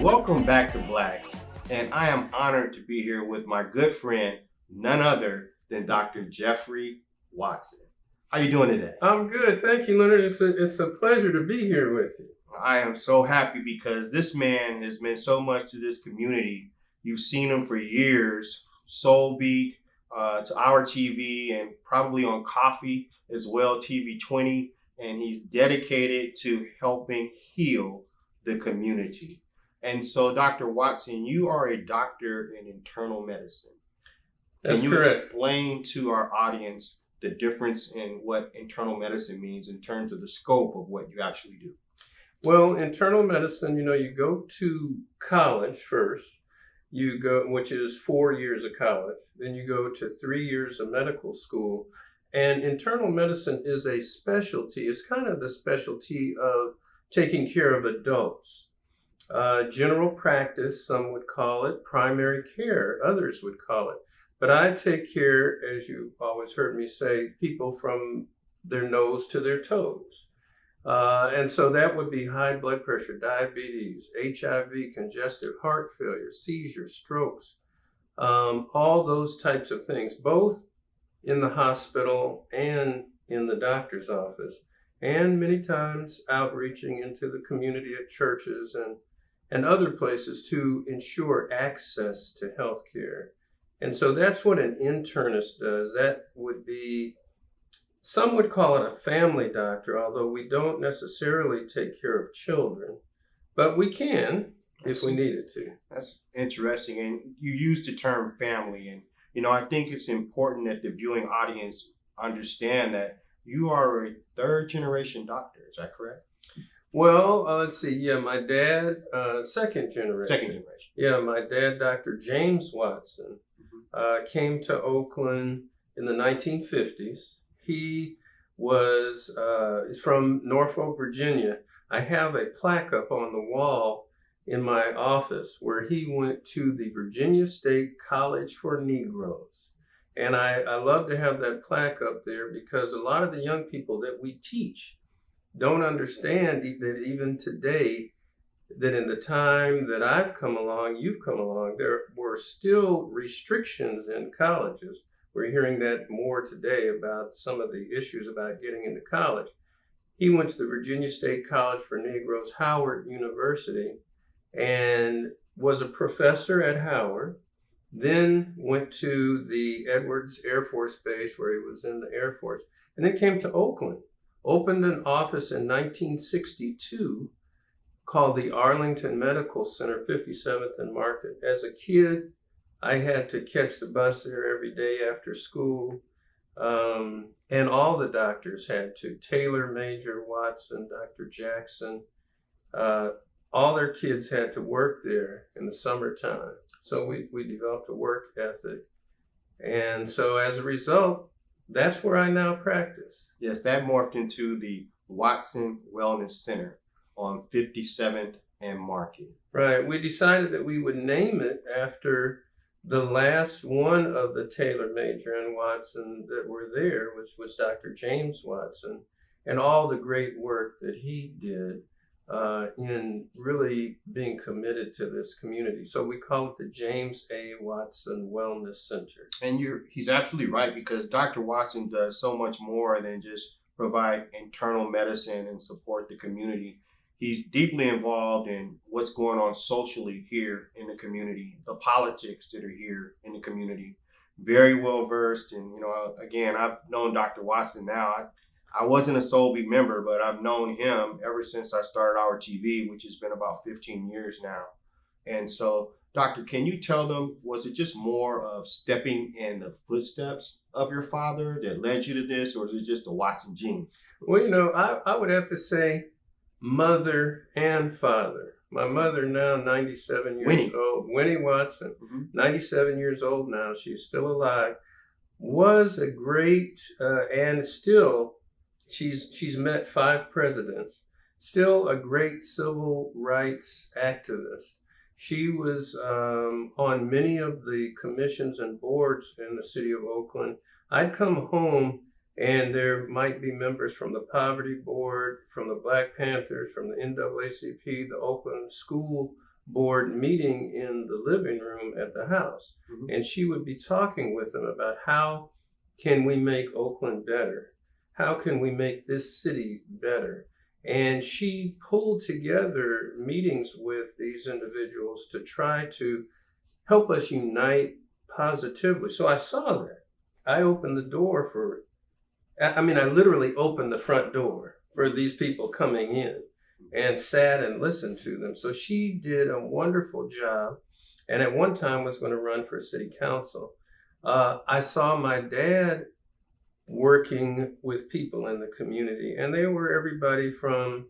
Welcome back to Black, and I am honored to be here with my good friend, none other than Dr. Jeffrey Watson. How you doing today? I'm good. Thank you, Leonard. It's a pleasure to be here with you. I am so happy because this man has meant so much to this community. You've seen him for years, Soul Beat, to our TV, and probably on Coffee as well, TV 20, and he's dedicated to helping heal the community. And so, Dr. Watson, you are a doctor in internal medicine. That's Can you correct. explain to our audience the difference in what internal medicine means in terms of the scope of what you actually do? Well, internal medicine, you go to college first. You go, which is 4 years of college. Then you go to 3 years of medical school. And internal medicine is a specialty. It's kind of the specialty of taking care of adults. General practice, some would call it. Primary care, others would call it. But I take care, as you've always heard me say, people from their nose to their toes. And so that would be high blood pressure, diabetes, HIV, congestive heart failure, seizures, strokes, all those types of things, both in the hospital and in the doctor's office, and many times outreaching into the community at churches and other places to ensure access to health care. And so that's what an internist does. That would be, some would call it a family doctor, although we don't necessarily take care of children, but we can if we needed to. That's interesting. And you use the term family. And, I think it's important that the viewing audience understand that you are a third generation doctor. Is that correct? Well, let's see. Yeah, my dad, second generation. Second generation. Yeah, my dad, Dr. James Watson, came to Oakland in the 1950s. He was from Norfolk, Virginia. I have a plaque up on the wall in my office where he went to the Virginia State College for Negroes. And I love to have that plaque up there because a lot of the young people that we teach don't understand that even today, that in the time that I've come along, you've come along, there were still restrictions in colleges. We're hearing that more today about some of the issues about getting into college. He went to the Virginia State College for Negroes, Howard University, and was a professor at Howard, then went to the Edwards Air Force Base where he was in the Air Force, and then came to Oakland, opened an office in 1962 called the Arlington Medical Center, 57th and Market. As a kid, I had to catch the bus there every day after school. And all the doctors had to. Taylor, Major, Watson, Dr. Jackson, all their kids had to work there in the summertime. So we developed a work ethic. And so as a result, that's where I now practice. Yes, that morphed into the Watson Wellness Center on 57th and Market. Right. We decided that we would name it after the last one of the Taylor, Major, and Watson that were there was Dr. James Watson, and all the great work that he did in really being committed to this community. So we call it the James A. Watson Wellness Center. And he's absolutely right, because Dr. Watson does so much more than just provide internal medicine and support the community. He's deeply involved in what's going on socially here in the community, the politics that are here in the community. Very well versed. And, again, I've known Dr. Watson now. I wasn't a Soul Beat member, but I've known him ever since I started our TV, which has been about 15 years now. And so, Doctor, can you tell them, was it just more of stepping in the footsteps of your father that led you to this, or is it just the Watson gene? Well, I would have to say mother and father. My mother now 97 years old, Winnie Watson, 97 years old now, she's still alive, was a great, and still, she's met 5 presidents, still a great civil rights activist. She was on many of the commissions and boards in the city of Oakland. I'd come home and there might be members from the Poverty Board, from the Black Panthers, from the NAACP, the Oakland School board meeting in the living room at the house. And she would be talking with them about how can we make Oakland better? How can we make this city better? And she pulled together meetings with these individuals to try to help us unite positively. So I saw that. I opened the door I literally opened the front door for these people coming in and sat and listened to them. So she did a wonderful job, and at one time was going to run for city council. I saw my dad working with people in the community, and they were everybody from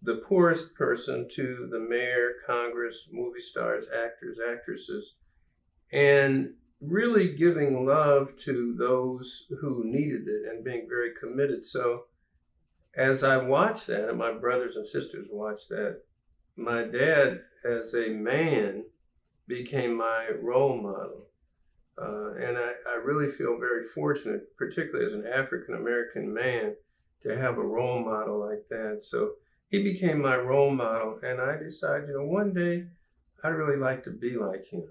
the poorest person to the mayor, Congress, movie stars, actors, actresses, and really giving love to those who needed it and being very committed. So as I watched that, and my brothers and sisters watched that, my dad as a man became my role model. And I really feel very fortunate, particularly as an African-American man, to have a role model like that. So he became my role model, and I decided, one day I'd really like to be like him.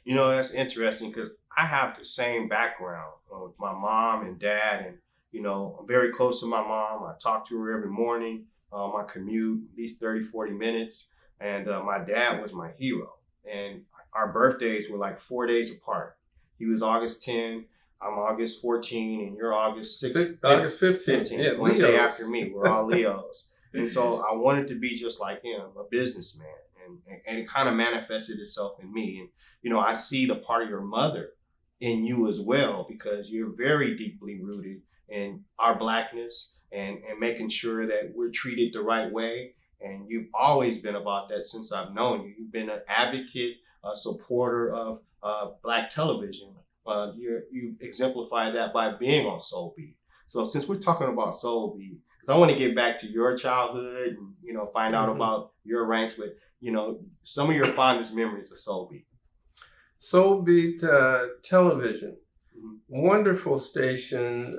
That's interesting because I have the same background with my mom and dad, and I'm very close to my mom. I talk to her every morning. I commute at least 30, 40 minutes, and my dad was my hero. And our birthdays were like 4 days apart. He was August 10, I'm August 14, and you're August 6. August 15. Yeah, one Leos. day after me. We're all Leos. And so I wanted to be just like him, a businessman. And it kind of manifested itself in me. And, I see the part of your mother in you as well, because you're very deeply rooted in our Blackness and making sure that we're treated the right way. And you've always been about that since I've known you. You've been an advocate, a supporter of Black television. You exemplify that by being on Soul Beat. So since we're talking about Soul Beat, because I want to get back to your childhood and, find out about your ranks, but, some of your fondest memories of Soul Beat. Soul Beat television. Wonderful station.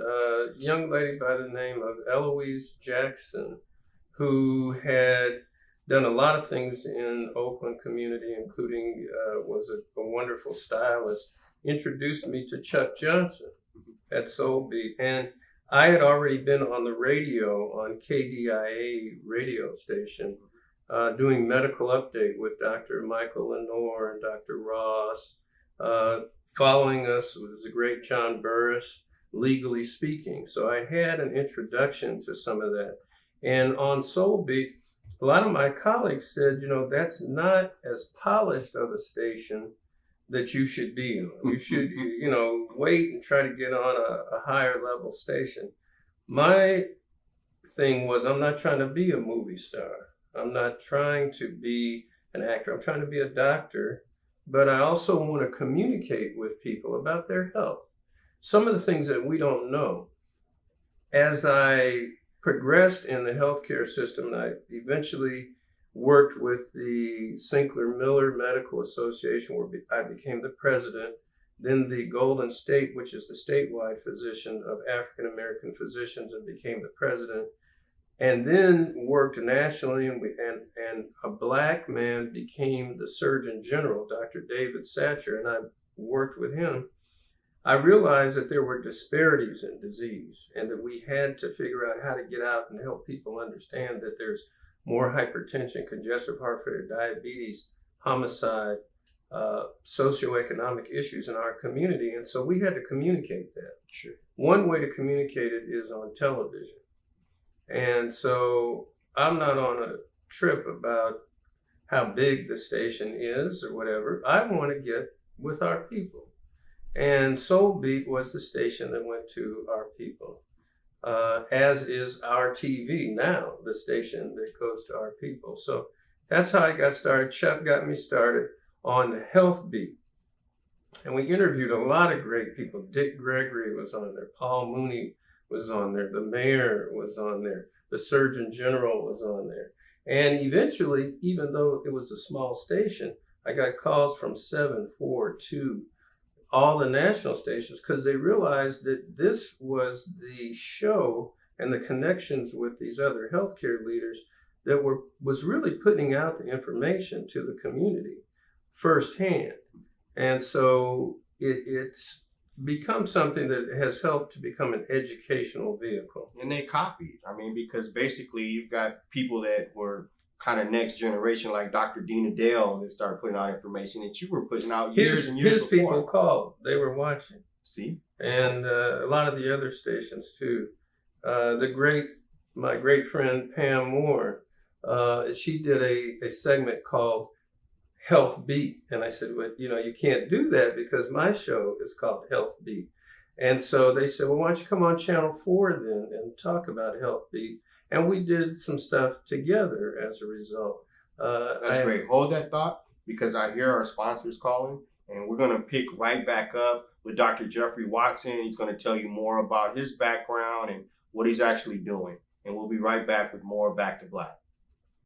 Young lady by the name of Eloise Jackson, who had done a lot of things in Oakland community, including was a wonderful stylist, introduced me to Chuck Johnson at Soul Beat. And I had already been on the radio on KDIA radio station doing medical update with Dr. Michael Lenore and Dr. Ross. Following us was the great John Burris, Legally Speaking. So I had an introduction to some of that. And on Soul Beat, a lot of my colleagues said, that's not as polished of a station that you should be on. You should, wait and try to get on a higher level station. My thing was, I'm not trying to be a movie star. I'm not trying to be an actor. I'm trying to be a doctor, but I also want to communicate with people about their health. Some of the things that we don't know. As I progressed in the healthcare system, and I eventually worked with the Sinclair Miller Medical Association, where I became the president, then the Golden State, which is the statewide physician of African American physicians, and became the president, and then worked nationally, and a Black man became the Surgeon General, Dr. David Satcher, and I worked with him. I realized that there were disparities in disease, and that we had to figure out how to get out and help people understand that there's more hypertension, congestive heart failure, diabetes, homicide, socioeconomic issues in our community. And so we had to communicate that. Sure. One way to communicate it is on television. And so I'm not on a trip about how big the station is or whatever. I want to get with our people. And Soul Beat was the station that went to our people, as is our TV now, the station that goes to our people. So that's how I got started. Chuck got me started on the health beat. And we interviewed a lot of great people. Dick Gregory was on there. Paul Mooney was on there. The mayor was on there. The Surgeon General was on there. And eventually, even though it was a small station, I got calls from 7, 4, 2, all the national stations, because they realized that this was the show and the connections with these other healthcare leaders that was really putting out the information to the community firsthand. And so it's become something that has helped to become an educational vehicle. And they copied. I mean, because basically you've got people that were kind of next generation, like Dr. Dina Dale, that started putting out information that you were putting out years and years his before. people called. They were watching. See? And a lot of the other stations too. My great friend Pam Moore, she did a segment called Health Beat. And I said, well, you can't do that because my show is called Health Beat. And so they said, well, why don't you come on Channel 4 then and talk about Health Beat? And we did some stuff together as a result. That's great. Hold that thought, because I hear our sponsors calling, and we're going to pick right back up with Dr. Jeffrey Watson. He's going to tell you more about his background and what he's actually doing. And we'll be right back with more Back to Black.